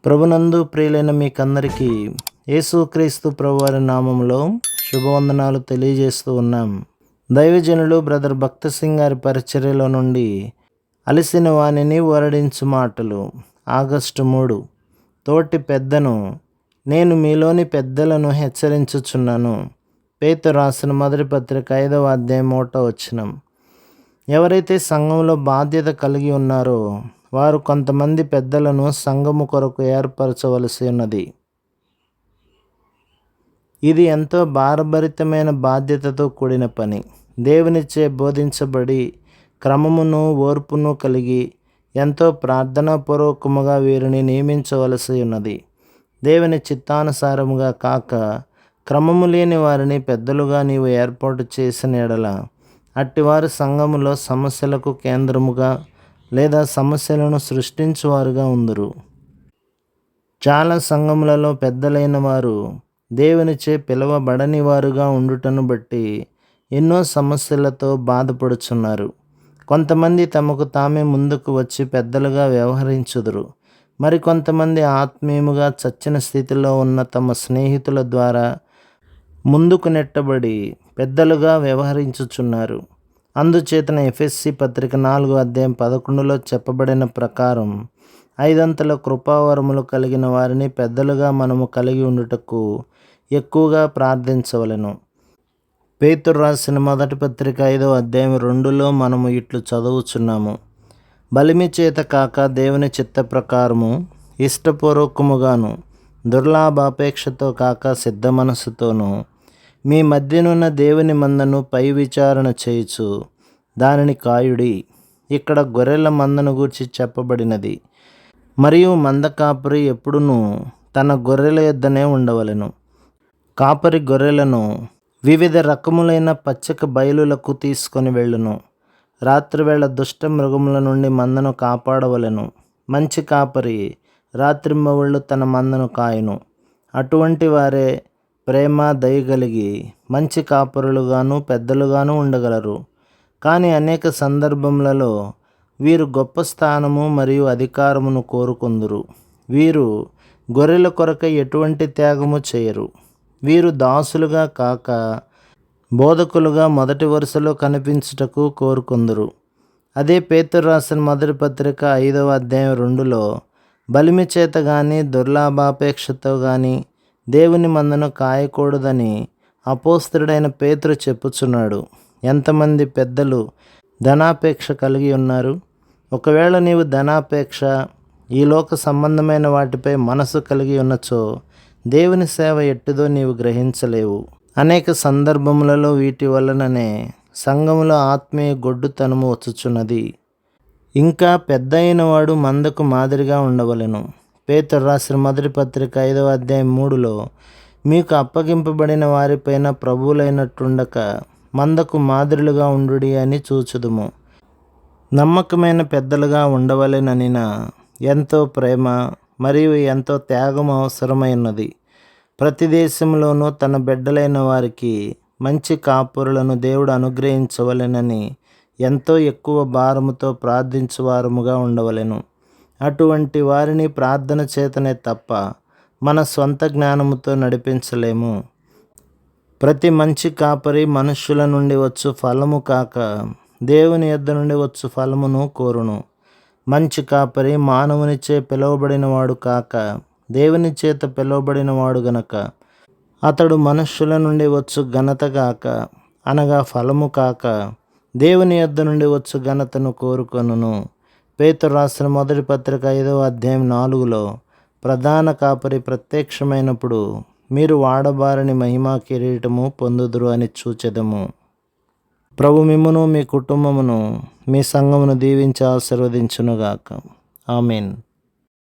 ప్రభునందు ప్రియులైన మీకందరికీ యేసుక్రీస్తు ప్రభువారి నామంలో శుభవందనాలు తెలియజేస్తూ ఉన్నాం. దైవజనులు బ్రదర్ భక్త సింగ్ గారి పరిచర్యలో నుండి అలసిన వాణిని ఊరడించు మాటలు. ఆగస్టు 3. తోటి పెద్దను, నేను మీలోని పెద్దలను హెచ్చరించుచున్నాను. పేతురు రాసిన మొదటి పత్రిక 5వ అధ్యాయం 1వ వచనం. ఎవరైతే సంఘంలో బాధ్యత కలిగి ఉన్నారో వారు కొంతమంది పెద్దలను సంఘము కొరకు ఏర్పరచవలసి ఉన్నది. ఇది ఎంతో భారభరితమైన బాధ్యతతో కూడిన పని. దేవునిచే బోధించబడి క్రమమును ఓర్పును కలిగి ఎంతో ప్రార్థనాపూర్వకముగా వీరిని నియమించవలసి ఉన్నది. దేవుని చిత్తానుసారముగా కాక క్రమము లేని వారిని పెద్దలుగా నీవు ఏర్పాటు చేసిన ఎడల అట్టివారు సంఘములో సమస్యలకు కేంద్రముగా లేదా సమస్యలను సృష్టించువారుగా ఉందురు. చాలా సంఘములలో పెద్దలైన వారు దేవునిచే పిలువబడని వారుగా ఉండుటను బట్టి ఎన్నో సమస్యలతో బాధపడుచున్నారు. కొంతమంది తమకు తామే ముందుకు వచ్చి పెద్దలుగా వ్యవహరించుదురు. మరికొంతమంది ఆత్మీయముగా చచ్చిన స్థితిలో ఉన్న తమ స్నేహితుల ద్వారా ముందుకు నెట్టబడి పెద్దలుగా వ్యవహరించుచున్నారు. అందుచేతన ఎఫెసీ పత్రిక 4వ అధ్యాయం 11లో చెప్పబడిన ప్రకారం 5 కృపావరములు కలిగిన వారిని పెద్దలుగా మనము కలిగి ఉండుటకు ఎక్కువగా ప్రార్థించవలెను. పేతురు రాసిన మొదటి పత్రిక 5వ అధ్యాయం 2లో మనము ఇట్లు చదువుచున్నాము. బలిమి చేత కాక దేవుని చిత్త ప్రకారము ఇష్టపూర్వకముగాను దుర్లాభాపేక్షతో కాక సిద్ధ మనస్సుతోనూ మీ మధ్యనున్న దేవుని మందను పై విచారణ చేయుచు దానిని కాయుడి. ఇక్కడ గొర్రెల మందను గూర్చి చెప్పబడినది. మరియు మంద కాపరి ఎప్పుడునూ తన గొర్రెల యొద్దనే ఉండవలెను. కాపరి గొర్రెలను వివిధ రకములైన పచ్చిక బయలులకు తీసుకొని వెళ్ళును. రాత్రివేళ దుష్ట మృగముల నుండి మందను కాపాడవలెను. మంచి కాపరి రాత్రింబవళ్ళు తన మందను కాయును. అటువంటి వారే ప్రేమ దయగలిగి మంచి కాపరులుగాను పెద్దలుగాను ఉండగలరు. కానీ అనేక సందర్భములలో వీరు గొప్ప స్థానము మరియు అధికారమును కోరుకొందురు. వీరు గొర్రెల కొరకై ఎటువంటి త్యాగము చేయరు. వీరు దాసులుగా కాక బోధకులుగా మొదటి వరుసలో కనిపించుటకు కోరుకొందురు. అదే పేతురు రాసిన మొదటి పత్రిక 5వ అధ్యాయం 2లో బలిమి చేత గాని దుర్లాభాపేక్షతో గాని దేవుని మందను కాయకూడదని అపోస్తలుడైన పేతురు చెప్పుచున్నాడు. ఎంతమంది పెద్దలు ధనాపేక్ష కలిగి ఉన్నారు? ఒకవేళ నీవు ధనాపేక్ష, ఈ లోక సంబంధమైన వాటిపై మనసు కలిగి ఉన్నచో దేవుని సేవ ఎట్టిదో నీవు గ్రహించలేవు. అనేక సందర్భములలో వీటి వలననే సంఘములో ఆత్మీయ గొడ్డుతనము వచ్చుచున్నది. ఇంకా పెద్ద అయిన వాడు మందకు మాదిరిగా ఉండవలెను. పేతురు రాసిన మొదటి పత్రిక 5వ అధ్యాయం 3లో మీకు అప్పగింపబడిన వారిపైన ప్రభువులైనట్టుండక మందకు మాదిరులుగా ఉండుడి అని చూచుదుము. నమ్మకమైన పెద్దలుగా ఉండవలెననిన ఎంతో ప్రేమ మరియు ఎంతో త్యాగం అవసరమైనది. ప్రతి దేశంలోనూ తన బిడ్డలైన వారికి మంచి కాపురులను దేవుడు అనుగ్రహించవలెనని ఎంతో ఎక్కువ భారముతో ప్రార్థించువారముగా ఉండవలెను. అటువంటి వారిని ప్రార్థన చేతనే తప్ప మన సొంత జ్ఞానముతో నడిపించలేము. ప్రతి మంచి కాపరి మనుష్యుల నుండి వచ్చు ఫలము కాక దేవుని యొద్ద నుండి వచ్చు ఫలమును కోరును. మంచి కాపరి మానవునిచే పిలువబడిన వాడు కాక దేవుని చేత పిలువబడిన వాడు గనక అతడు మనుష్యుల నుండి వచ్చు ఘనత కాక అనగా ఫలము కాక దేవుని యొద్ద నుండి వచ్చు ఘనతను కోరుకొనును. పేతురు రాసిన మొదటి పత్రిక 5వ అధ్యాయం 4లో ప్రధాన కాపరి ప్రత్యక్షమైనప్పుడు మీరు వాడబారని మహిమా కిరీటము పొందుదురు అని చూచెదము. ప్రభు మిమ్మును మీ కుటుంబమును మీ సంఘమును దీవించి ఆశీర్వదించునుగాక. ఆమేన్.